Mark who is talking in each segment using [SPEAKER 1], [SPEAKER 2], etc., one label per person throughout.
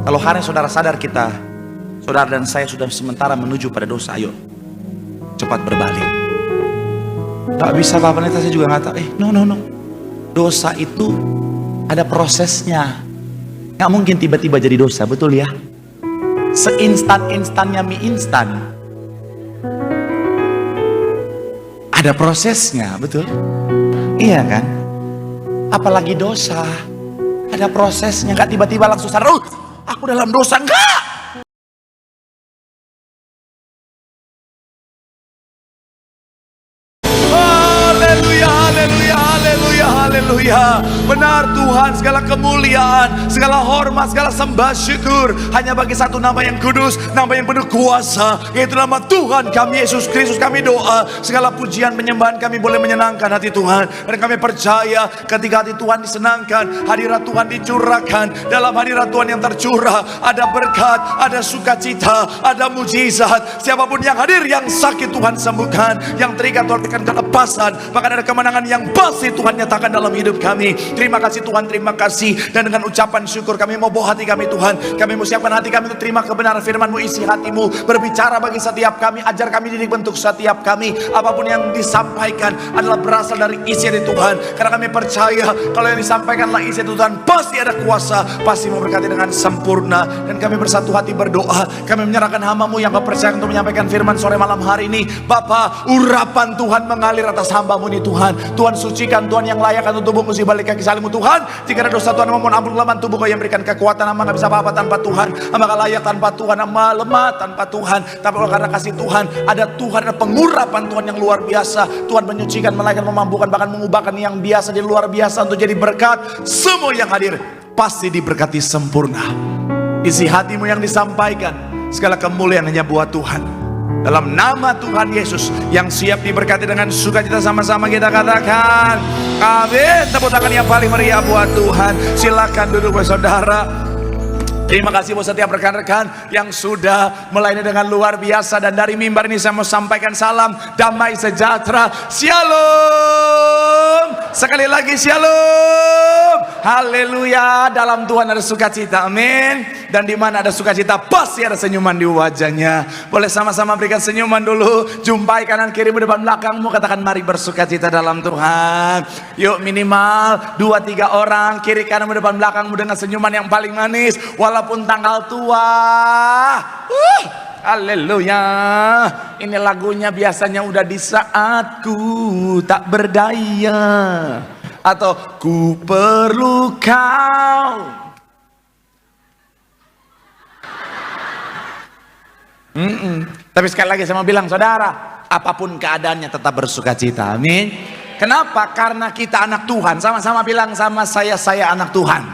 [SPEAKER 1] Kalau hari saudara sadar saudara dan saya sudah sementara menuju pada dosa, ayo cepat berbalik. Gak bisa Pak Pendeta, saya juga gak tahu. No. Dosa itu ada prosesnya. Gak mungkin tiba-tiba jadi dosa, betul ya? Seinstan-instannya mie instan. Ada prosesnya, betul? Iya kan? Apalagi dosa, ada prosesnya. Gak tiba-tiba langsung sadar, aku dalam dosa, enggak. Haleluya. Benar Tuhan, segala kemuliaan, segala hormat, segala sembah syukur hanya bagi satu nama yang kudus, nama yang penuh kuasa, yaitu nama Tuhan kami Yesus Kristus. Kami doa segala pujian penyembahan kami boleh menyenangkan hati Tuhan, dan kami percaya ketika hati Tuhan disenangkan, hadirat Tuhan dicurahkan. Dalam hadirat Tuhan yang tercurah ada berkat, ada sukacita, ada mujizat. Siapapun yang hadir, yang sakit Tuhan sembuhkan, yang terikat Tuhan berikan kelepasan, bahkan ada kemenangan yang pasti Tuhan nyatakan dalam hidup kami. Terima kasih Tuhan, terima kasih. Dan dengan ucapan syukur kami mau bawa hati kami Tuhan, kami mau siapkan hati kami untuk terima kebenaran firman-Mu. Isi hati-Mu, berbicara bagi setiap kami, ajar kami, didik bentuk setiap kami. Apapun yang disampaikan adalah berasal dari isi dari Tuhan, karena kami percaya kalau yang disampaikanlah isi Tuhan, pasti ada kuasa, pasti memberkati dengan sempurna. Dan kami bersatu hati berdoa, kami menyerahkan hamba-Mu yang kepercayaan untuk menyampaikan firman sore malam hari ini. Bapa, urapan Tuhan mengalir atas hamba-Mu ini Tuhan. Tuhan sucikan, Tuhan yang layak untuk tubuh musi balik kaki salib-Mu Tuhan. Jika ada dosa Tuhan memohon ampun, kelemahan tubuh Kau yang berikan kekuatan. Hamba gak bisa apa-apa tanpa Tuhan, hamba gak layak tanpa Tuhan, hamba lemah tanpa Tuhan. Tapi karena kasih Tuhan, ada Tuhan, ada pengurapan Tuhan yang luar biasa. Tuhan menyucikan, melainkan memampukan, bahkan mengubahkan yang biasa jadi luar biasa untuk jadi berkat. Semua yang hadir pasti diberkati sempurna. Isi hati-Mu yang disampaikan, segala kemuliaan hanya buat Tuhan. Dalam nama Tuhan Yesus yang siap diberkati dengan sukacita, sama-sama kita katakan amin. Tepuk tangan yang paling meriah buat Tuhan. Silakan duduk saudara. Terima kasih buat setiap rekan-rekan yang sudah melayani dengan luar biasa. Dan dari mimbar ini saya mau sampaikan salam damai sejahtera. Shalom. Sekali lagi shalom. Haleluya. Dalam Tuhan ada sukacita, amin. Dan di mana ada sukacita pasti ada senyuman di wajahnya. Boleh sama-sama berikan senyuman dulu. Jumpai kanan kirimu, depan belakangmu, katakan mari bersukacita dalam Tuhan. Yuk minimal 2-3 orang, kiri kananmu, depan belakangmu, dengan senyuman yang paling manis. Walaupun tanggal tua. Haleluya. Ini lagunya biasanya udah di saatku tak berdaya, atau ku perlu Kau. Tapi sekali lagi saya mau bilang saudara, apapun keadaannya tetap bersukacita, amin. Kenapa? Karena kita anak Tuhan. Sama-sama bilang sama saya anak Tuhan,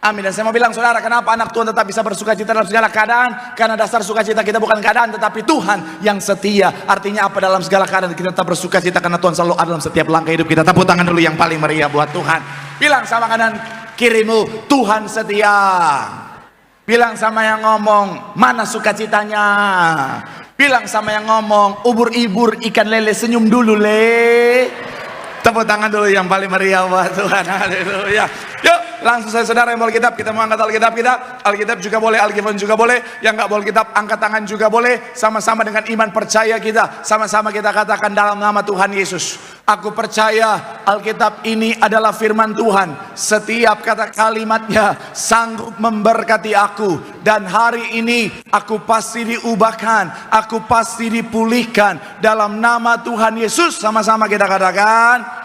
[SPEAKER 1] amin. Dan saya mau bilang saudara, kenapa anak Tuhan tetap bisa bersukacita dalam segala keadaan? Karena dasar sukacita kita bukan keadaan, tetapi Tuhan yang setia. Artinya apa? Dalam segala keadaan kita tetap bersukacita karena Tuhan selalu ada dalam setiap langkah hidup kita. Tepuk tangan dulu yang paling meriah buat Tuhan. Bilang sama kanan kirimu, Tuhan setia. Bilang sama yang ngomong, mana sukacitanya? Bilang sama yang ngomong, ubur-ibur ikan lele, senyum dulu le. Tepuk tangan dulu yang paling meriah buat Tuhan. Haleluya. Yuk langsung saya saudara yang bawa Alkitab, kita mau angkat Alkitab kita. Alkitab juga boleh, Alkitab juga boleh. Yang nggak bawa Alkitab angkat tangan juga boleh. Sama-sama dengan iman percaya kita, sama-sama kita katakan dalam nama Tuhan Yesus, aku percaya Alkitab ini adalah firman Tuhan. Setiap kata kalimatnya sanggup memberkati aku. Dan hari ini aku pasti diubahkan, aku pasti dipulihkan dalam nama Tuhan Yesus. Sama-sama kita katakan.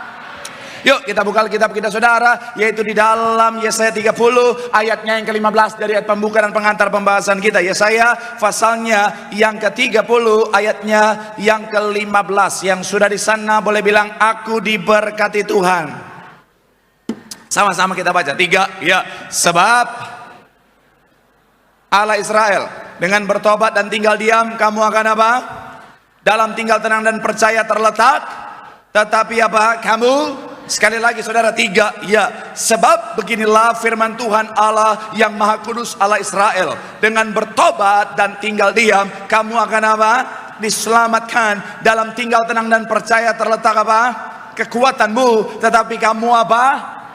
[SPEAKER 1] Yuk kita buka Alkitab kita saudara, yaitu di dalam Yesaya 30 ayatnya yang ke-15 dari ayat pembuka dan pengantar pembahasan kita. Yesaya pasalnya yang ke-30 ayatnya yang ke-15. Yang sudah di sana boleh bilang aku diberkati Tuhan. Sama-sama kita baca 3. Ya, sebab Allah Israel dengan bertobat dan tinggal diam, kamu akan apa? Dalam tinggal tenang dan percaya terletak. Tetapi apa? Kamu, sekali lagi saudara 3. Ya, sebab beginilah firman Tuhan Allah yang Maha Kudus, Allah Israel, dengan bertobat dan tinggal diam, kamu akan apa? Diselamatkan. Dalam tinggal tenang dan percaya terletak apa? Kekuatanmu. Tetapi kamu apa?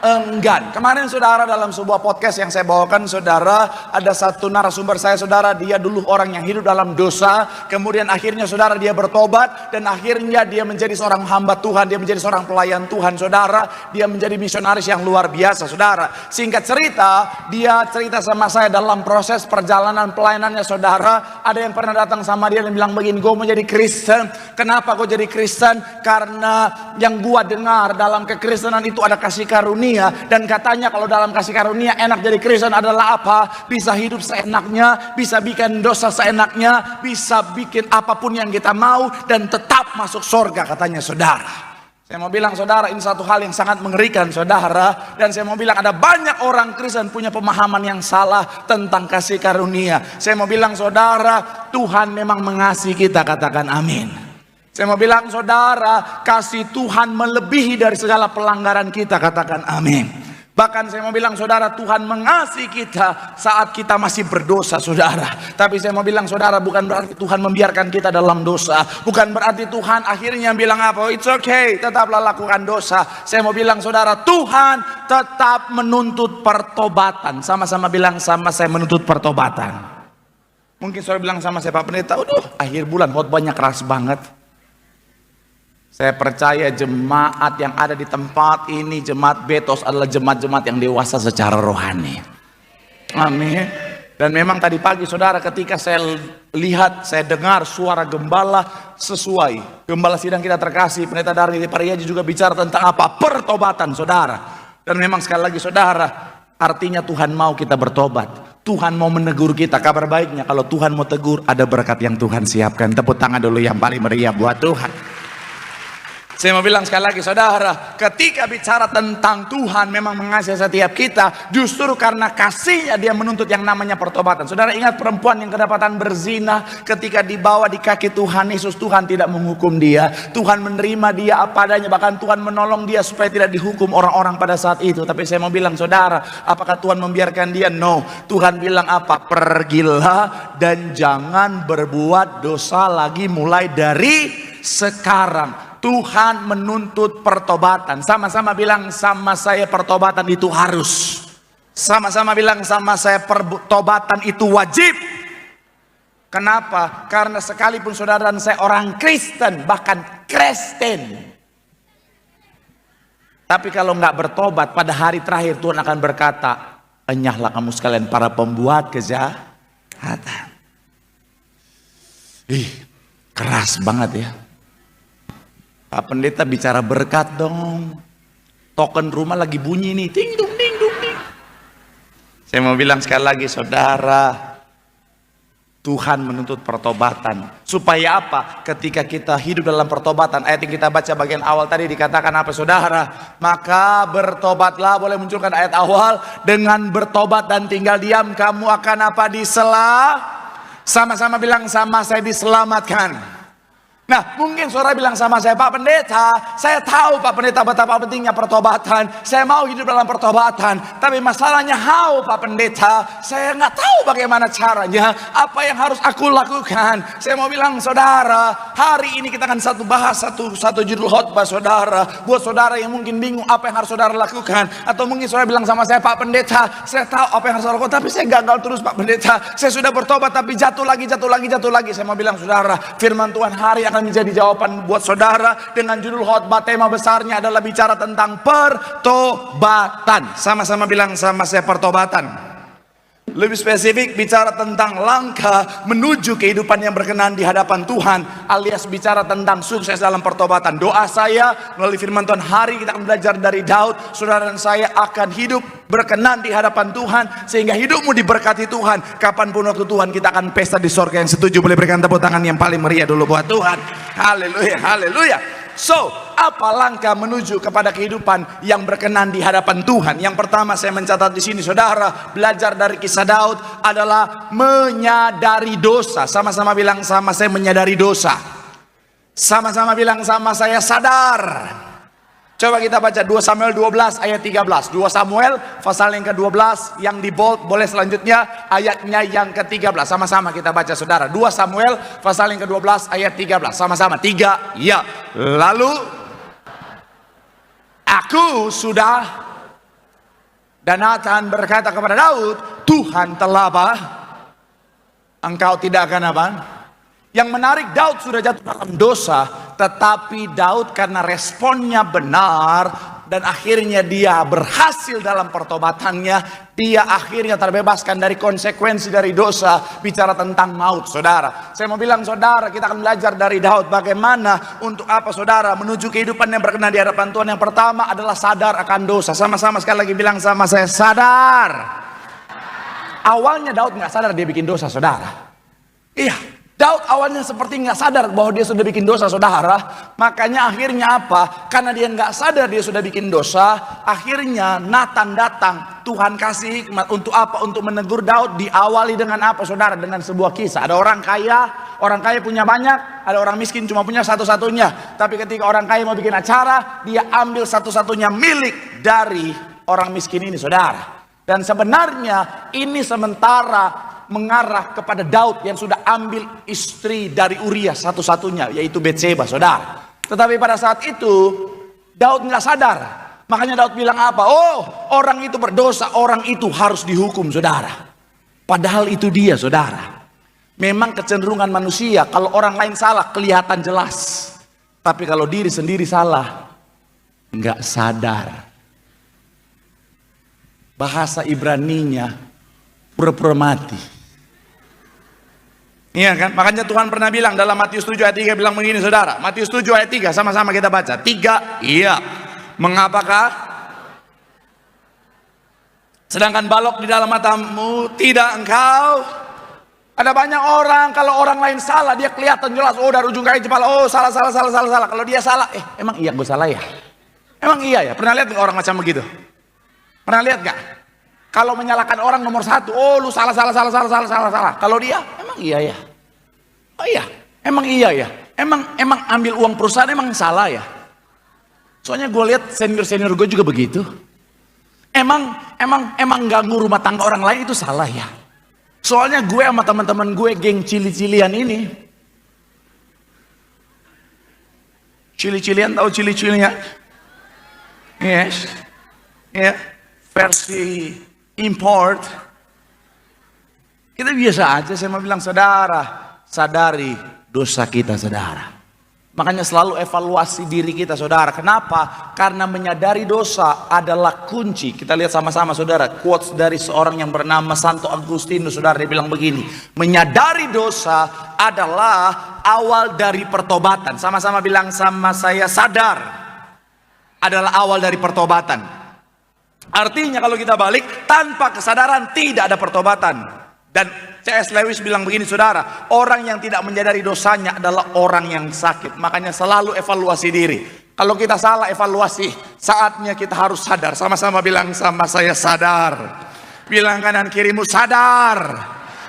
[SPEAKER 1] enggan. Kemarin saudara dalam sebuah podcast yang saya bawakan saudara, ada satu narasumber saya saudara, dia dulu orang yang hidup dalam dosa, kemudian akhirnya saudara dia bertobat, dan akhirnya dia menjadi seorang hamba Tuhan, dia menjadi seorang pelayan Tuhan saudara, dia menjadi misionaris yang luar biasa saudara. Singkat cerita, dia cerita sama saya dalam proses perjalanan pelayanannya saudara, ada yang pernah datang sama dia dan bilang begini, gue mau jadi Kristen. Kenapa gue jadi Kristen? Karena yang gue dengar dalam kekristenan itu ada kasih karunia, dan katanya kalau dalam kasih karunia enak jadi Kristen adalah apa? Bisa hidup seenaknya, bisa bikin dosa seenaknya, bisa bikin apapun yang kita mau dan tetap masuk surga katanya saudara. Saya mau bilang saudara, ini satu hal yang sangat mengerikan saudara, dan saya mau bilang ada banyak orang Kristen punya pemahaman yang salah tentang kasih karunia. Saya mau bilang saudara, Tuhan memang mengasihi kita, katakan amin. Saya mau bilang saudara, kasih Tuhan melebihi dari segala pelanggaran kita, katakan amin. Bahkan saya mau bilang saudara, Tuhan mengasihi kita saat kita masih berdosa saudara. Tapi saya mau bilang saudara, bukan berarti Tuhan membiarkan kita dalam dosa. Bukan berarti Tuhan akhirnya bilang apa, it's okay, tetaplah lakukan dosa. Saya mau bilang saudara, Tuhan tetap menuntut pertobatan. Sama-sama bilang sama saya, menuntut pertobatan. Mungkin saudara bilang sama saya, Pak Pendeta, akhir bulan khotbahnya keras banget. Saya percaya jemaat yang ada di tempat ini, jemaat Betos adalah jemaat-jemaat yang dewasa secara rohani. Amin. Dan memang tadi pagi saudara, ketika saya lihat, saya dengar suara gembala sesuai. Gembala sidang kita terkasih, Pendeta Darni Pariaji juga bicara tentang apa? Pertobatan saudara. Dan memang sekali lagi saudara, artinya Tuhan mau kita bertobat. Tuhan mau menegur kita. Kabar baiknya kalau Tuhan mau tegur, ada berkat yang Tuhan siapkan. Tepuk tangan dulu yang paling meriah buat Tuhan. Saya mau bilang sekali lagi saudara, ketika bicara tentang Tuhan memang mengasihi setiap kita, justru karena kasihnya dia menuntut yang namanya pertobatan. Saudara ingat perempuan yang kedapatan berzina, ketika dibawa di kaki Tuhan Yesus, Tuhan tidak menghukum dia. Tuhan menerima dia apa adanya, bahkan Tuhan menolong dia supaya tidak dihukum orang-orang pada saat itu. Tapi saya mau bilang saudara, apakah Tuhan membiarkan dia? No. Tuhan bilang apa? Pergilah dan jangan berbuat dosa lagi mulai dari sekarang. Tuhan menuntut pertobatan. Sama-sama bilang sama saya, pertobatan itu harus. Sama-sama bilang sama saya, pertobatan itu wajib. Kenapa? Karena sekalipun saudara dan saya orang Kristen, bahkan Kristen, tapi kalau nggak bertobat, pada hari terakhir Tuhan akan berkata, enyahlah kamu sekalian para pembuat kejahatan. Keras banget ya. Pak Pendeta bicara berkat dong. Token rumah lagi bunyi nih. Ting dung ding dung ding. Saya mau bilang sekali lagi saudara, Tuhan menuntut pertobatan. Supaya apa? Ketika kita hidup dalam pertobatan, ayat yang kita baca bagian awal tadi dikatakan apa saudara? Maka bertobatlah, boleh munculkan ayat awal. Dengan bertobat dan tinggal diam, kamu akan apa? Sama-sama bilang sama saya, diselamatkan. Nah mungkin saudara bilang sama saya, Pak Pendeta, saya tahu Pak Pendeta betapa pentingnya pertobatan, saya mau hidup dalam pertobatan, tapi masalahnya how Pak Pendeta, saya nggak tahu bagaimana caranya, apa yang harus aku lakukan. Saya mau bilang saudara, hari ini kita akan bahas satu judul khotbah saudara, buat saudara yang mungkin bingung apa yang harus saudara lakukan, atau mungkin saudara bilang sama saya, Pak Pendeta, saya tahu apa yang harus saya lakukan, tapi saya gagal terus Pak Pendeta, saya sudah bertobat tapi jatuh lagi. Saya mau bilang saudara, firman Tuhan hari akan menjadi jawaban buat saudara dengan judul khotbah. Tema besarnya adalah bicara tentang pertobatan. Sama-sama bilang sama saya, pertobatan. Lebih spesifik bicara tentang langkah menuju kehidupan yang berkenan di hadapan Tuhan, alias bicara tentang sukses dalam pertobatan. Doa saya melalui firman Tuhan hari kita akan belajar dari Daud, saudara dan saya akan hidup berkenan di hadapan Tuhan, sehingga hidupmu diberkati Tuhan. Kapanpun waktu Tuhan, kita akan pesta di sorga. Yang setuju boleh berikan tepuk tangan yang paling meriah dulu buat Tuhan. Haleluya, haleluya. So, apa langkah menuju kepada kehidupan yang berkenan di hadapan Tuhan? Yang pertama saya mencatat di sini saudara, belajar dari kisah Daud adalah menyadari dosa. Sama-sama bilang sama saya, menyadari dosa. Sama-sama bilang sama saya, sadar. Coba kita baca 2 Samuel 12 ayat 13. 2 Samuel pasal yang ke-12, yang di bold boleh selanjutnya ayatnya yang ke-13. Sama-sama kita baca saudara. 2 Samuel pasal yang ke-12 ayat 13. Sama-sama 3 ya. Lalu aku sudah Dan Nathan berkata kepada Daud, Tuhan telah apa? Engkau tidak akan apa? Yang menarik, Daud sudah jatuh dalam dosa, tetapi Daud karena responnya benar dan akhirnya dia berhasil dalam pertobatannya, dia akhirnya terbebaskan dari konsekuensi dari dosa. Bicara tentang maut, saudara, saya mau bilang saudara, kita akan belajar dari Daud bagaimana untuk apa saudara menuju kehidupan yang berkenan di hadapan Tuhan. Yang pertama adalah sadar akan dosa. Sama-sama sekali lagi bilang sama saya, sadar. Awalnya Daud nggak sadar dia bikin dosa, saudara. Iya, Daud awalnya seperti nggak sadar bahwa dia sudah bikin dosa, saudara. Makanya akhirnya apa? Karena dia nggak sadar dia sudah bikin dosa, akhirnya Nathan datang. Tuhan kasih hikmat untuk apa? Untuk menegur Daud. Diawali dengan apa, saudara? Dengan sebuah kisah. Ada orang kaya punya banyak. Ada orang miskin cuma punya satu-satunya. Tapi ketika orang kaya mau bikin acara, dia ambil satu-satunya milik dari orang miskin ini, saudara. Dan sebenarnya ini sementara mengarah kepada Daud yang sudah ambil istri dari Uria satu-satunya, yaitu Betseba, saudara. Tetapi pada saat itu Daud nggak sadar. Makanya Daud bilang apa? Oh, orang itu berdosa, orang itu harus dihukum, saudara. Padahal itu dia, saudara. Memang kecenderungan manusia, kalau orang lain salah kelihatan jelas. Tapi kalau diri sendiri salah, nggak sadar. Bahasa Ibraninya pura-pura mati. Iya kan? Makanya Tuhan pernah bilang dalam Matius 7 ayat 3 bilang begini, saudara. Matius 7 ayat 3, sama-sama kita baca. 3, iya. Mengapakah? Sedangkan balok di dalam matamu tidak engkau. Ada banyak orang, kalau orang lain salah dia kelihatan jelas. Oh, dari ujung kaki kepala, oh salah. Kalau dia salah, emang iya gue salah ya? Emang iya ya? Pernah lihat orang macam begitu? Pernah lihat gak? Kalau menyalahkan orang nomor satu, oh lu salah. Kalau dia, emang iya ya? Oh iya, emang iya ya? Emang ambil uang perusahaan emang salah ya? Soalnya gue lihat senior gue juga begitu. Emang ganggu rumah tangga orang lain itu salah ya? Soalnya gue sama teman-teman gue geng cili-cilian ini. Cili-cilian, tahu cili-cilian? Yes. Ya, versi import. Kita biasa aja. Saya mau bilang, saudara, sadari dosa kita, saudara. Makanya selalu evaluasi diri kita, saudara. Kenapa? Karena menyadari dosa adalah kunci. Kita lihat sama-sama, saudara, quotes dari seorang yang bernama Santo Agustinus, saudara. Dia bilang begini, menyadari dosa adalah awal dari pertobatan. Sama-sama bilang sama saya, sadar adalah awal dari pertobatan. Artinya kalau kita balik, tanpa kesadaran tidak ada pertobatan. Dan C.S. Lewis bilang begini, saudara, orang yang tidak menyadari dosanya adalah orang yang sakit. Makanya selalu evaluasi diri. Kalau kita salah, evaluasi. Saatnya kita harus sadar. Sama-sama bilang sama saya, sadar. Bilang kanan kirimu, sadar.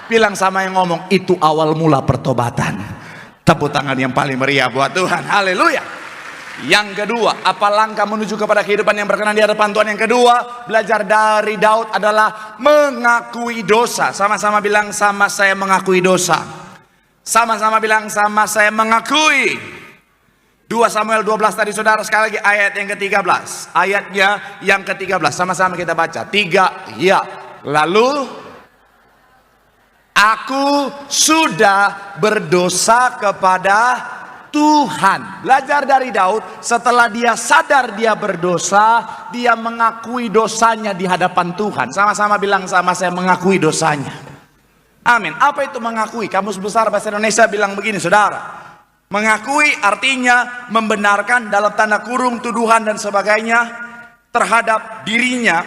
[SPEAKER 1] Bilang sama yang ngomong, itu awal mula pertobatan. Tepuk tangan yang paling meriah buat Tuhan. Haleluya. Yang kedua, apa langkah menuju kepada kehidupan yang berkenan di hadapan Tuhan? Yang kedua, belajar dari Daud adalah mengakui dosa. Sama-sama bilang sama saya, mengakui dosa. Sama-sama bilang sama saya, mengakui. 2 Samuel 12 tadi, saudara, sekali lagi ayat yang ke-13. Ayatnya yang ke-13, sama-sama kita baca. 3, ya. Lalu aku sudah berdosa kepada Tuhan. Belajar dari Daud, setelah dia sadar dia berdosa, dia mengakui dosanya di hadapan Tuhan. Sama-sama bilang sama saya, mengakui dosanya. Amin. Apa itu mengakui? Kamus Besar Bahasa Indonesia bilang begini, saudara. Mengakui artinya membenarkan dalam tanda kurung tuduhan dan sebagainya terhadap dirinya,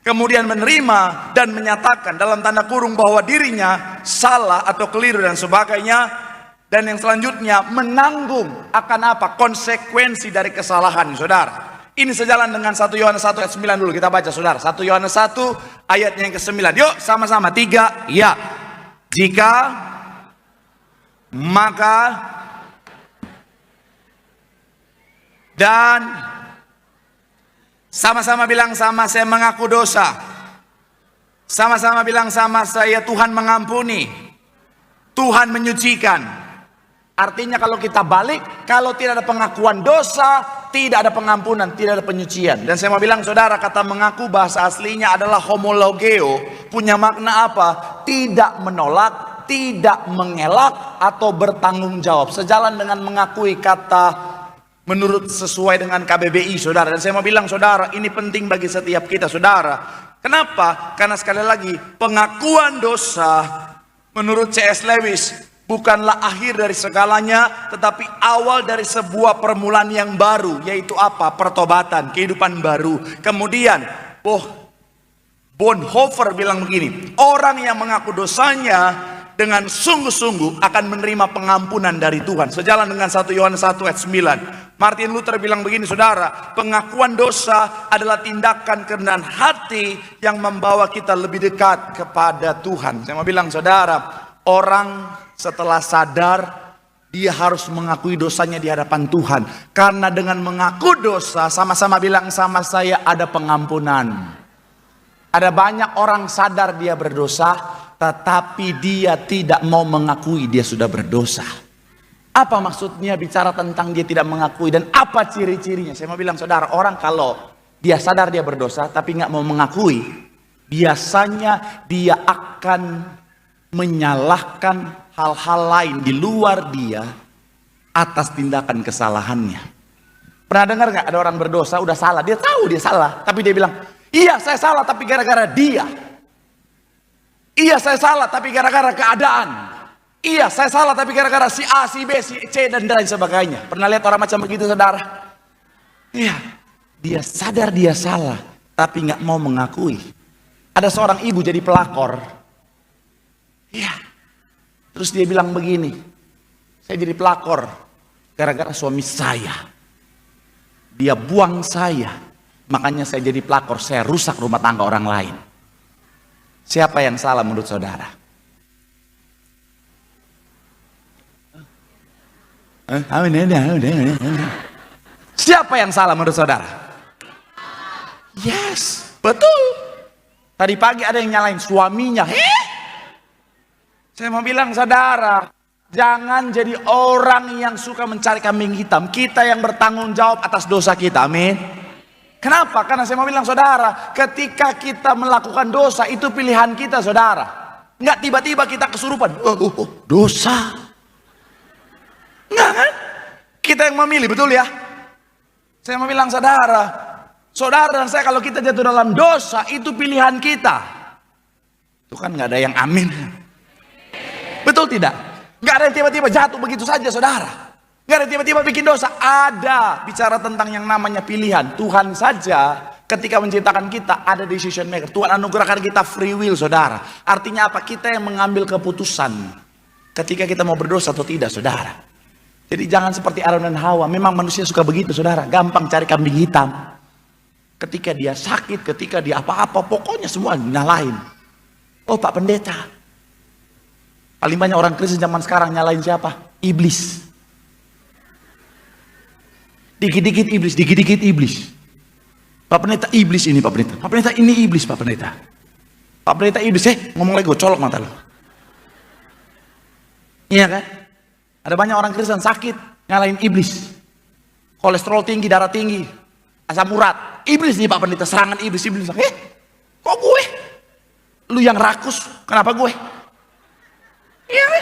[SPEAKER 1] kemudian menerima dan menyatakan dalam tanda kurung bahwa dirinya salah atau keliru dan sebagainya. Dan yang selanjutnya menanggung akan apa? Konsekuensi dari kesalahan, saudara. Ini sejalan dengan 1 Yohanes 1 ayat 9 dulu kita baca, saudara. 1 Yohanes 1 ayat yang ke-9. Yuk sama-sama, 3, ya. Jika maka dan sama-sama bilang sama saya, mengaku dosa. Sama-sama bilang sama saya, Tuhan mengampuni, Tuhan menyucikan. Artinya kalau kita balik, kalau tidak ada pengakuan dosa, tidak ada pengampunan, tidak ada penyucian. Dan saya mau bilang saudara, kata mengaku bahasa aslinya adalah homologeo. Punya makna apa? Tidak menolak, tidak mengelak, atau bertanggung jawab. Sejalan dengan mengakui kata menurut sesuai dengan KBBI saudara. Dan saya mau bilang saudara, ini penting bagi setiap kita saudara. Kenapa? Karena sekali lagi, pengakuan dosa menurut C.S. Lewis bukanlah akhir dari segalanya, tetapi awal dari sebuah permulaan yang baru, yaitu apa? Pertobatan, kehidupan baru. Kemudian Bonhoeffer bilang begini, orang yang mengaku dosanya dengan sungguh-sungguh akan menerima pengampunan dari Tuhan. Sejalan dengan 1 Yohanes 1 ayat 9. Martin Luther bilang begini saudara, pengakuan dosa adalah tindakan kerendahan hati yang membawa kita lebih dekat kepada Tuhan. Saya mau bilang saudara, orang setelah sadar, dia harus mengakui dosanya di hadapan Tuhan. Karena dengan mengaku dosa, sama-sama bilang sama saya, ada pengampunan. Ada banyak orang sadar dia berdosa, tetapi dia tidak mau mengakui dia sudah berdosa. Apa maksudnya bicara tentang dia tidak mengakui, dan apa ciri-cirinya? Saya mau bilang saudara, orang kalau dia sadar dia berdosa tapi nggak mau mengakui, biasanya dia akan menyalahkan hal-hal lain di luar dia atas tindakan kesalahannya. Pernah dengar nggak ada orang berdosa udah salah, dia tahu dia salah, tapi dia bilang, iya saya salah tapi gara-gara dia. Iya saya salah tapi gara-gara keadaan. Iya saya salah tapi gara-gara si A, si B, si C dan lain sebagainya. Pernah lihat orang macam begitu saudara? Iya, dia sadar dia salah tapi nggak mau mengakui. Ada seorang ibu jadi pelakor. Iya. Terus dia bilang begini, saya jadi pelakor gara-gara suami saya. Dia buang saya, makanya saya jadi pelakor, saya rusak rumah tangga orang lain. Siapa yang salah menurut saudara? Siapa yang salah menurut saudara? Yes, betul. Tadi pagi ada yang nyalain suaminya. Saya mau bilang saudara, jangan jadi orang yang suka mencari kambing hitam. Kita yang bertanggung jawab atas dosa kita, amin. Kenapa? Karena saya mau bilang saudara, ketika kita melakukan dosa, itu pilihan kita saudara. Nggak tiba-tiba kita kesurupan, dosa. Nggak kan? Kita yang memilih, betul ya? Saya mau bilang saudara, saudara dan saya kalau kita jatuh dalam dosa, itu pilihan kita. Itu kan nggak ada yang amin. Betul tidak? Nggak ada yang tiba-tiba jatuh begitu saja saudara. Nggak ada yang tiba-tiba bikin dosa. Ada bicara tentang yang namanya pilihan. Tuhan saja ketika menciptakan kita ada decision maker. Tuhan anugerahkan kita free will saudara. Artinya apa? Kita yang mengambil keputusan ketika kita mau berdosa atau tidak saudara. Jadi jangan seperti Adam dan Hawa. Memang manusia suka begitu saudara. Gampang cari kambing hitam. Ketika dia sakit, ketika dia apa-apa, pokoknya semua nyalahin. Oh Pak Pendeta. Paling banyak orang Kristen zaman sekarang nyalain siapa? Iblis. Dikit-dikit iblis, dikit-dikit iblis. Pak Pendeta iblis ini Pak Pendeta. Pak Pendeta ini iblis Pak Pendeta. Pak Pendeta iblis, ngomong lagi gue colok mata lo. Iya kan? Ada banyak orang Kristen sakit, nyalain iblis. Kolesterol tinggi, darah tinggi, asam urat. Iblis nih Pak Pendeta, serangan iblis. Iblis, kok gue? Lu yang rakus, kenapa gue? Iya,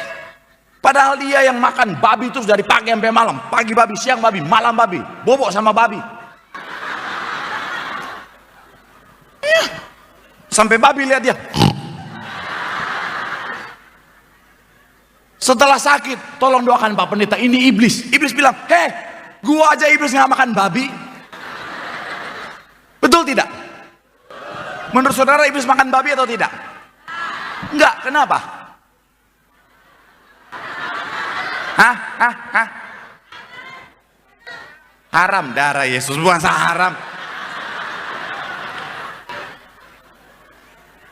[SPEAKER 1] padahal dia yang makan babi terus dari pagi sampai malam. Pagi babi, siang babi, malam babi, bobok sama babi. Iya. Sampai babi lihat dia. Setelah sakit, tolong doakan Pak Pendeta, ini iblis. Iblis bilang, gua aja iblis nggak makan babi. Betul tidak? Menurut saudara iblis makan babi atau tidak? Enggak, kenapa? Haram darah Yesus, bukan haram.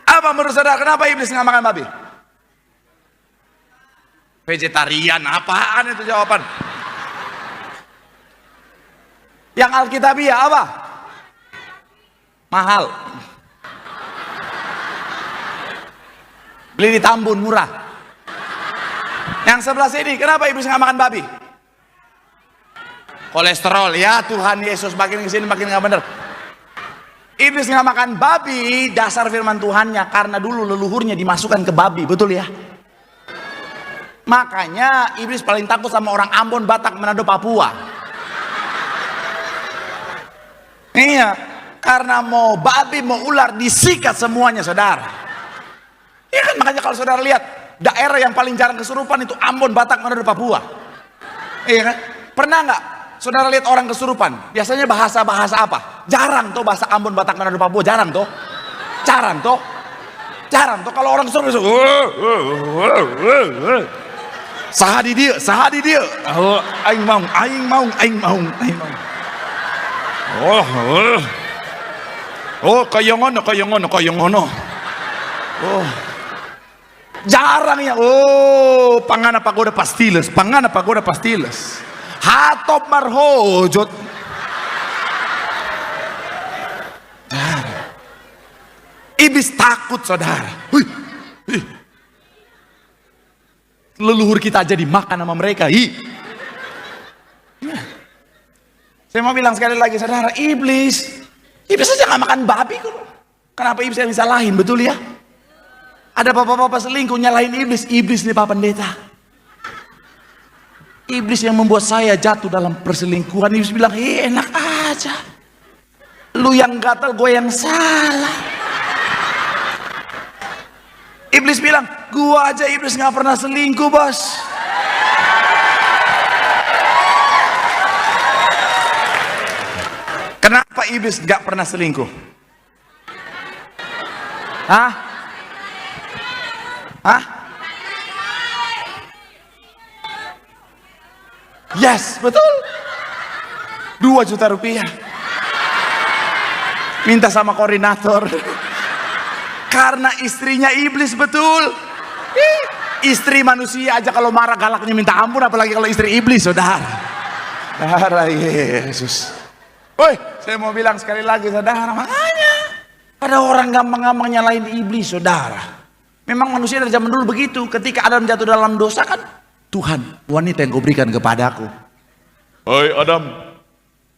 [SPEAKER 1] Apa menurut saudara kenapa iblis nggak makan babi? Vegetarian, apaan itu jawaban? Yang Alkitabiah apa? Mahal. Beli di Tambun murah. Yang sebelah sini, kenapa iblis nggak makan babi? kolesterol. Ya Tuhan Yesus, makin kesini makin nggak bener. Iblis nggak makan babi, dasar firman Tuhannya, karena dulu leluhurnya dimasukkan ke babi, betul ya? Makanya iblis paling takut sama orang Ambon, Batak, Manado, Papua. Iya, karena mau babi, mau ular, disikat semuanya, saudara. Iya kan, makanya kalau saudara lihat daerah yang paling jarang kesurupan itu Ambon, Batak, Manado, Papua. Iya kan? Pernah nggak saudara lihat orang kesurupan? Biasanya bahasa apa? Jarang tuh bahasa Ambon, Batak, Manado, Papua, jarang tuh. Jarang tuh kalau orang kesurupan. Sahadi dia. Oh, aing mau. Oh, kaya ngono. Oh. Jarang ya. Oh, pangana pagoda pastiles. Hatop marhojot. Iblis takut, saudara. Leluhur kita aja dimakan sama mereka. Saya mau bilang sekali lagi, saudara, iblis aja gak makan babi kok. Kenapa iblis yang disalahin, betul ya? Ada bapak-bapak selingkuh nyalahin iblis nih Pak Pendeta. Iblis yang membuat saya jatuh dalam perselingkuhan. Iblis bilang, enak aja, lu yang gatal, gue yang salah. Iblis bilang, gua aja iblis gak pernah selingkuh, bos. Kenapa iblis gak pernah selingkuh? Hah? Yes, betul. 2 juta rupiah minta sama koordinator. Karena istrinya iblis, betul. Istri manusia aja kalau marah galaknya minta ampun, apalagi kalau istri iblis, saudara. Saudara Yesus. Woi, saya mau bilang sekali lagi, saudara, makanya ada orang gampang-gampang nyalain iblis, saudara. Memang manusia dari zaman dulu begitu. Ketika Adam jatuh dalam dosa kan, Tuhan, wanita yang kau berikan kepadaku. Hai Adam,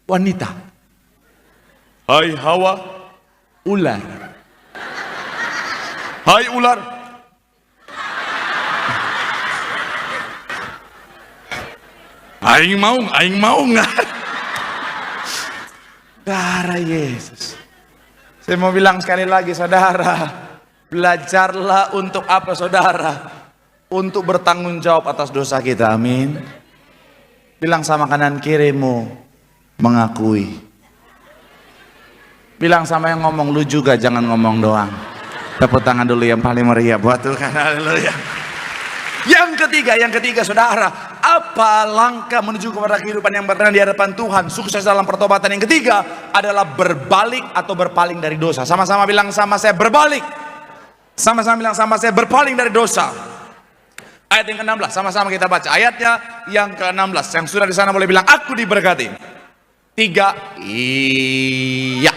[SPEAKER 1] wanita. Hai Hawa, ular. Hai ular. Aing mau nggak? Darah Yesus. Saya mau bilang sekali lagi, saudara, belajarlah untuk apa, saudara? Untuk bertanggung jawab atas dosa kita, amin. Bilang sama kanan kirimu, mengakui. Bilang sama yang ngomong, lu juga jangan ngomong doang. Tepuk tangan dulu yang paling meriah buat Tuhan. Haleluya. Yang ketiga, saudara, apa langkah menuju kepada kehidupan yang berkenan di hadapan Tuhan, sukses dalam pertobatan? Yang ketiga adalah berbalik atau berpaling dari dosa. Sama-sama bilang sama saya, berbalik. Sama-sama bilang sama saya, berpaling dari dosa. Ayat yang ke-16, sama-sama kita baca ayatnya yang ke-16. Yang sudah di sana boleh bilang, aku diberkati. 3, iya.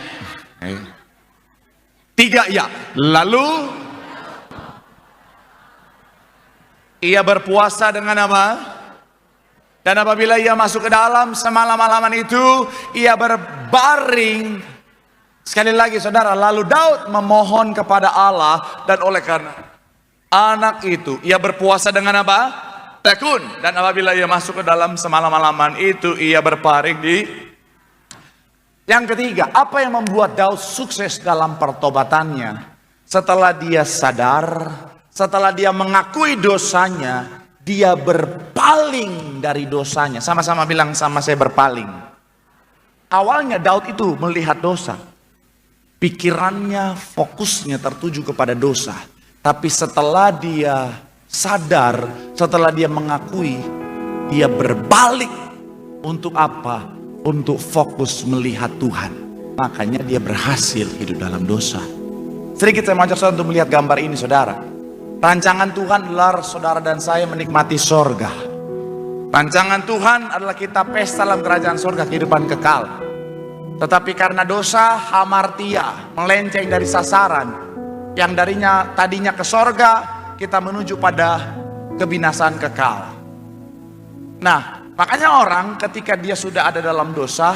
[SPEAKER 1] 3 ya. Lalu ia berpuasa dengan apa? Dan apabila ia masuk ke dalam semalam-malaman itu, ia berbaring. Sekali lagi, saudara, lalu Daud memohon kepada Allah, dan oleh karena anak itu ia berpuasa dengan apa? Tekun. Dan apabila ia masuk ke dalam semalam-malaman itu, ia berbaring di. Yang ketiga, apa yang membuat Daud sukses dalam pertobatannya? Setelah dia sadar, setelah dia mengakui dosanya, dia berpaling dari dosanya. Sama-sama bilang sama saya, berpaling. Awalnya Daud itu melihat dosa. Pikirannya, fokusnya tertuju kepada dosa. Tapi setelah dia sadar, setelah dia mengakui, dia berbalik. Untuk apa? Untuk fokus melihat Tuhan. Makanya dia berhasil hidup dalam dosa. Sedikit saya mengajak saudara untuk melihat gambar ini, saudara. Rancangan Tuhan adalah saudara dan saya menikmati sorga. Rancangan Tuhan adalah kita pesta dalam kerajaan sorga, kehidupan kekal. Tetapi karena dosa, hamartia, melenceng dari sasaran, yang darinya tadinya ke sorga, kita menuju pada kebinasaan kekal. Nah, Makanya orang ketika dia sudah ada dalam dosa,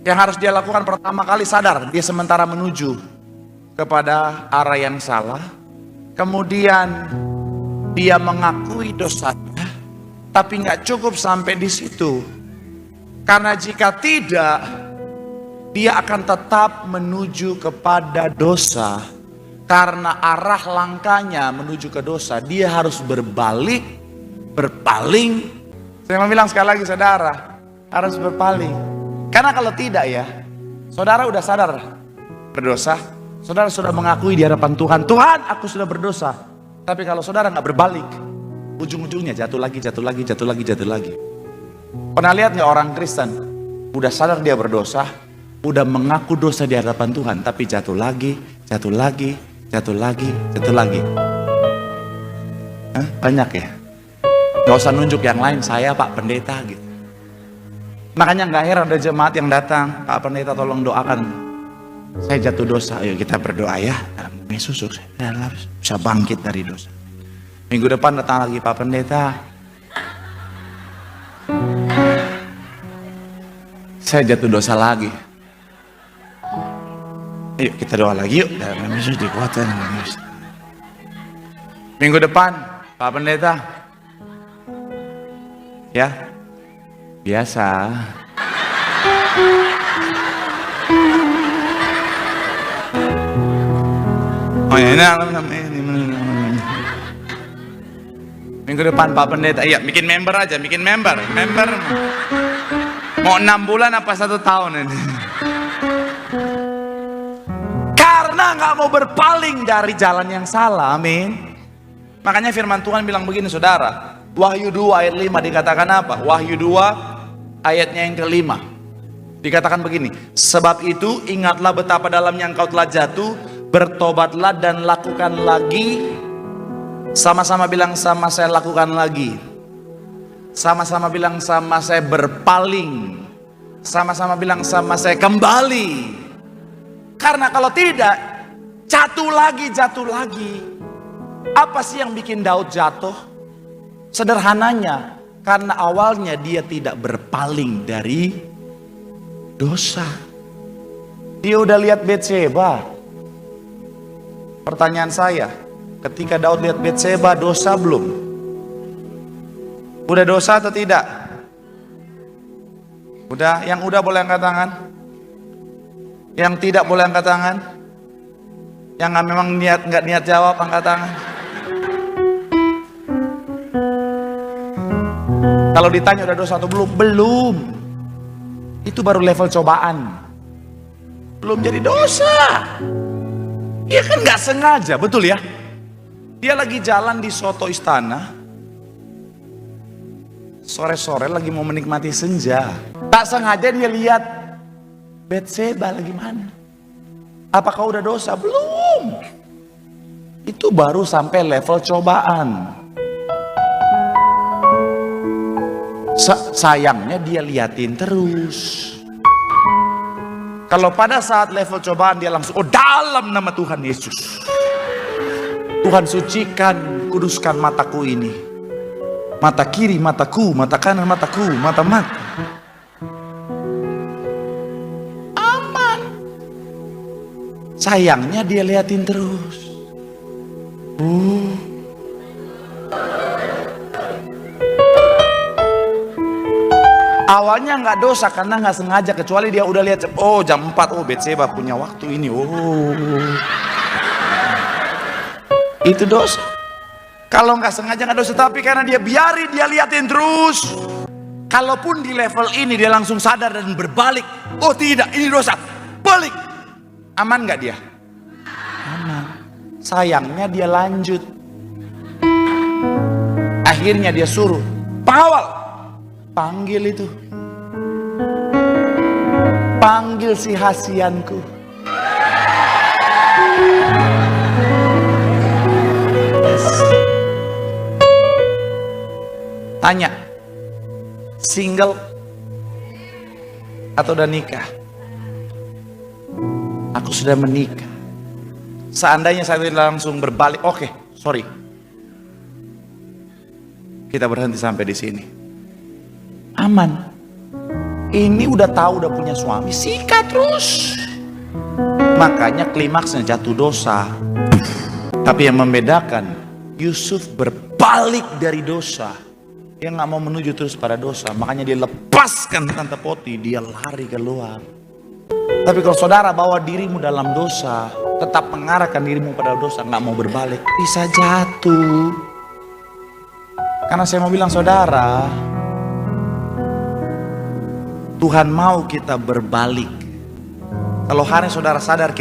[SPEAKER 1] yang harus dia lakukan pertama kali sadar, dia sementara menuju kepada arah yang salah. Kemudian dia mengakui dosanya, tapi nggak cukup sampai di situ. Karena jika tidak, dia akan tetap menuju kepada dosa. Karena arah langkahnya menuju ke dosa, dia harus berbalik, berpaling. Saya mau bilang sekali lagi, saudara harus berpaling. Karena kalau tidak ya, saudara udah sadar berdosa, saudara sudah mengakui di hadapan Tuhan, Tuhan aku sudah berdosa. Tapi kalau saudara nggak berbalik, ujung-ujungnya jatuh lagi. Pernah lihat nggak orang Kristen udah sadar dia berdosa, udah mengaku dosa di hadapan Tuhan, tapi jatuh lagi. Banyak ya. Gak usah nunjuk yang lain, saya Pak Pendeta gitu. Makanya gak heran ada jemaat yang datang, Pak Pendeta tolong doakan, saya jatuh dosa. Ayo kita berdoa ya, dalam nama Yesus saya bisa bangkit dari dosa. Minggu depan datang lagi, Pak Pendeta saya jatuh dosa lagi. Yuk kita doa lagi yuk, dalam nama Yesus dikuatkan. Minggu depan Pak Pendeta, ya biasa. Oh ya, minggu depan Pak Pendeta, iya bikin member aja, member. Mau 6 bulan apa 1 tahun ini? Karena nggak mau berpaling dari jalan yang salah, amin. Makanya firman Tuhan bilang begini saudara, Wahyu 2 ayat 5 dikatakan apa? Wahyu 2 ayatnya yang ke-5 dikatakan begini, sebab itu ingatlah betapa dalamnya engkau telah jatuh, bertobatlah dan lakukan lagi. Sama-sama bilang sama saya lakukan lagi. Sama-sama bilang sama saya berpaling. Sama-sama bilang sama saya kembali. Karena kalau tidak, jatuh lagi. Apa sih yang bikin Daud jatuh? Sederhananya, karena awalnya dia tidak berpaling dari dosa. Dia udah lihat Betseba. Pertanyaan saya, ketika Daud lihat Betseba, dosa belum? Udah dosa atau tidak? Udah, yang udah boleh angkat tangan. Yang tidak boleh angkat tangan. Yang memang nggak niat jawab angkat tangan. Kalau ditanya udah dosa atau belum? Belum. Itu baru level cobaan. Belum jadi dosa. Dia kan nggak sengaja, betul ya? Dia lagi jalan di soto istana. Sore-sore lagi mau menikmati senja. Tak sengaja dia lihat Betseba lagi mana. Apakah udah dosa? Belum. Itu baru sampai level cobaan. Sayangnya dia liatin terus. Kalau pada saat level cobaan dia langsung, oh dalam nama Tuhan Yesus, Tuhan sucikan, kuduskan mataku ini. Mata kiri mataku, mata kanan mataku, mata. Aman. Sayangnya dia liatin terus. Awalnya nggak dosa karena nggak sengaja, kecuali dia udah lihat, oh jam 4, oh Betseba punya waktu ini, oh itu dosa. Kalau nggak sengaja nggak dosa, tapi karena dia biarin, dia liatin terus. Kalaupun di level ini dia langsung sadar dan berbalik, oh tidak, ini dosa, balik. Aman nggak dia? Aman. Sayangnya dia lanjut. Akhirnya dia suruh pengawal, panggil itu, panggil si hasianku. Tanya, single atau udah nikah? Aku sudah menikah. Seandainya saya langsung berbalik, oke, sorry. Kita berhenti sampai di sini. aman. Ini udah tahu udah punya suami, sikat terus. Makanya klimaksnya jatuh dosa. Tapi yang membedakan, Yusuf berbalik dari dosa. Dia nggak mau menuju terus pada dosa. Makanya dia lepaskan tante Poti, dia lari keluar. Tapi kalau saudara bawa dirimu dalam dosa, tetap mengarahkan dirimu pada dosa, nggak mau berbalik, bisa jatuh. Karena saya mau bilang saudara, Tuhan mau kita berbalik. Kalau hari saudara sadar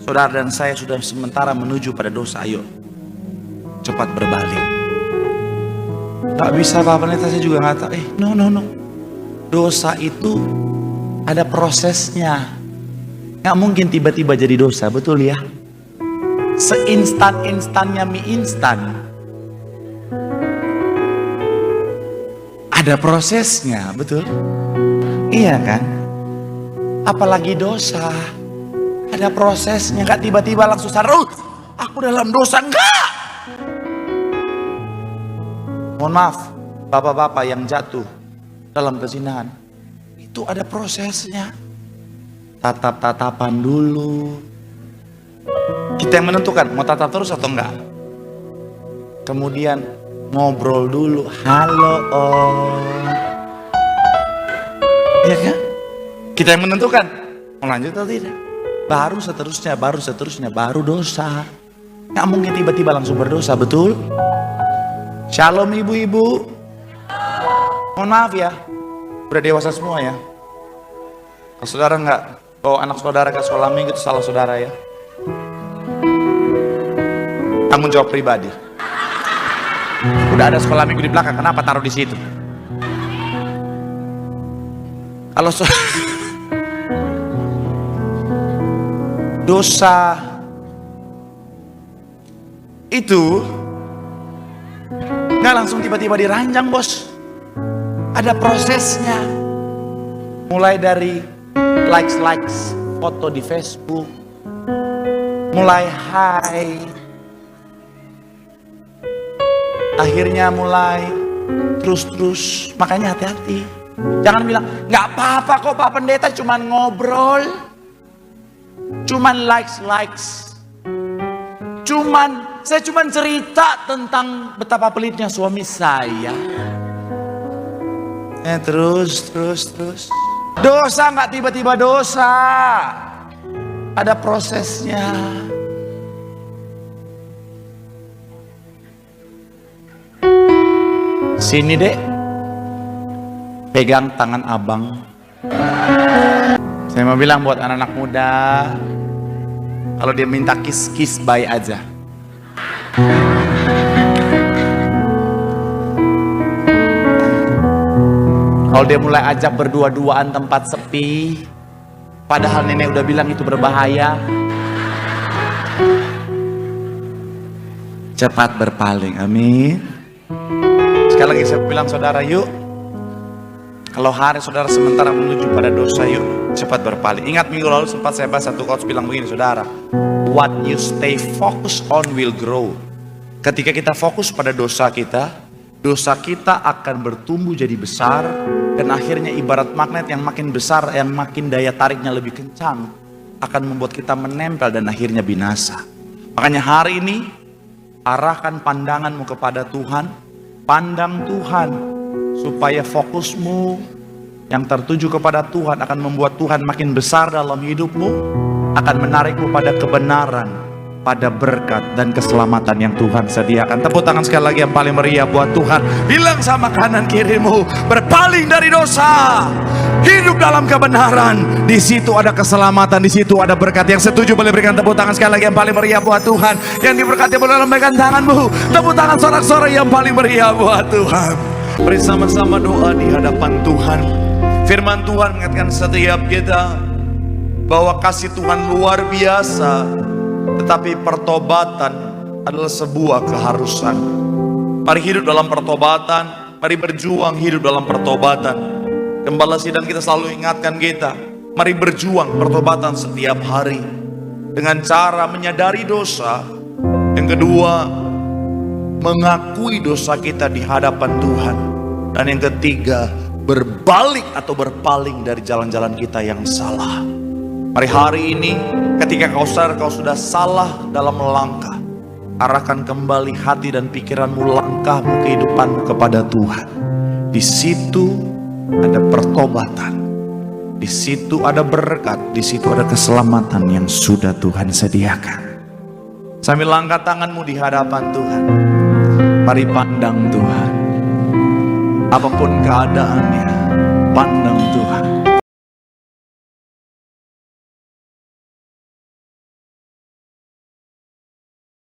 [SPEAKER 1] saudara dan saya sudah sementara menuju pada dosa, ayo cepat berbalik. Gak bisa Pak Pendeta, saya juga gak tahu. No. Dosa itu ada prosesnya. Gak mungkin tiba-tiba jadi dosa, betul ya? Seinstan-instannya mie instan. Ada prosesnya, betul? Iya kan? Apalagi dosa, ada prosesnya. Gak tiba-tiba langsung sadar, aku dalam dosa, enggak. Mohon maaf, bapak-bapak yang jatuh dalam kezinahan, itu ada prosesnya. Tatap-tatapan dulu. Kita yang menentukan mau tatap terus atau enggak. Kemudian ngobrol dulu, halo om. Iya kan? Kita yang menentukan mau lanjut atau tidak. Baru seterusnya, baru dosa. Nggak mungkin tiba-tiba langsung berdosa, betul? Shalom ibu-ibu. Mohon maaf ya, udah dewasa semua ya. Kalau saudara nggak bawa anak saudara ke sekolah minggu, itu salah saudara ya. Tanggung jawab pribadi. Udah ada sekolah minggu di belakang, kenapa taruh di situ? Kalau dosa itu nggak langsung tiba-tiba diranjang, bos. Ada prosesnya. Mulai dari likes foto di Facebook, mulai hai, akhirnya mulai terus. Makanya hati-hati. Jangan bilang nggak apa-apa kok Pak Pendeta, cuman ngobrol, cuman likes. Saya cuman cerita tentang betapa pelitnya suami saya. Terus. Dosa nggak tiba-tiba dosa. Ada prosesnya. Sini dek, pegang tangan abang. Saya mau bilang buat anak-anak muda, kalau dia minta kiss bye aja. Kalau dia mulai ajak berdua-duaan tempat sepi, padahal nenek udah bilang itu berbahaya, cepat berpaling. Amin. Sekali lagi saya bilang saudara, yuk, kalau hari saudara sementara menuju pada dosa, yuk cepat berpaling. Ingat minggu lalu sempat saya bahas satu coach bilang begini, saudara, what you stay focused on will grow. Ketika kita fokus pada dosa kita akan bertumbuh jadi besar, dan akhirnya ibarat magnet yang makin besar, yang makin daya tariknya lebih kencang, akan membuat kita menempel dan akhirnya binasa. Makanya hari ini arahkan pandanganmu kepada Tuhan, pandang Tuhan, supaya fokusmu yang tertuju kepada Tuhan akan membuat Tuhan makin besar dalam hidupmu, akan menarikmu pada kebenaran, pada berkat dan keselamatan yang Tuhan sediakan. Tepuk tangan sekali lagi yang paling meriah buat Tuhan. Bilang sama kanan kirimu, berpaling dari dosa, hidup dalam kebenaran. Di situ ada keselamatan, di situ ada berkat. Yang setuju boleh berikan tepuk tangan sekali lagi yang paling meriah buat Tuhan. Yang diberkati boleh lambaikan tanganmu. Tepuk tangan sorak-sorai yang paling meriah buat Tuhan. Beri sama-sama doa di hadapan Tuhan. Firman Tuhan mengingatkan setiap kita bahwa kasih Tuhan luar biasa, tetapi pertobatan adalah sebuah keharusan. Mari hidup dalam pertobatan, mari berjuang hidup dalam pertobatan. Gembala sidang kita selalu ingatkan kita, mari berjuang pertobatan setiap hari dengan cara menyadari dosa. Yang kedua, mengakui dosa kita di hadapan Tuhan. Dan yang ketiga, berbalik atau berpaling dari jalan-jalan kita yang salah. Mari hari ini ketika kau sadar kau sudah salah dalam melangkah, arahkan kembali hati dan pikiranmu, langkahmu, kehidupanmu kepada Tuhan. Di situ ada pertobatan, di situ ada berkat, di situ ada keselamatan yang sudah Tuhan sediakan. Sambil angkat tanganmu di hadapan Tuhan, mari pandang Tuhan. Apapun keadaannya, pandang Tuhan.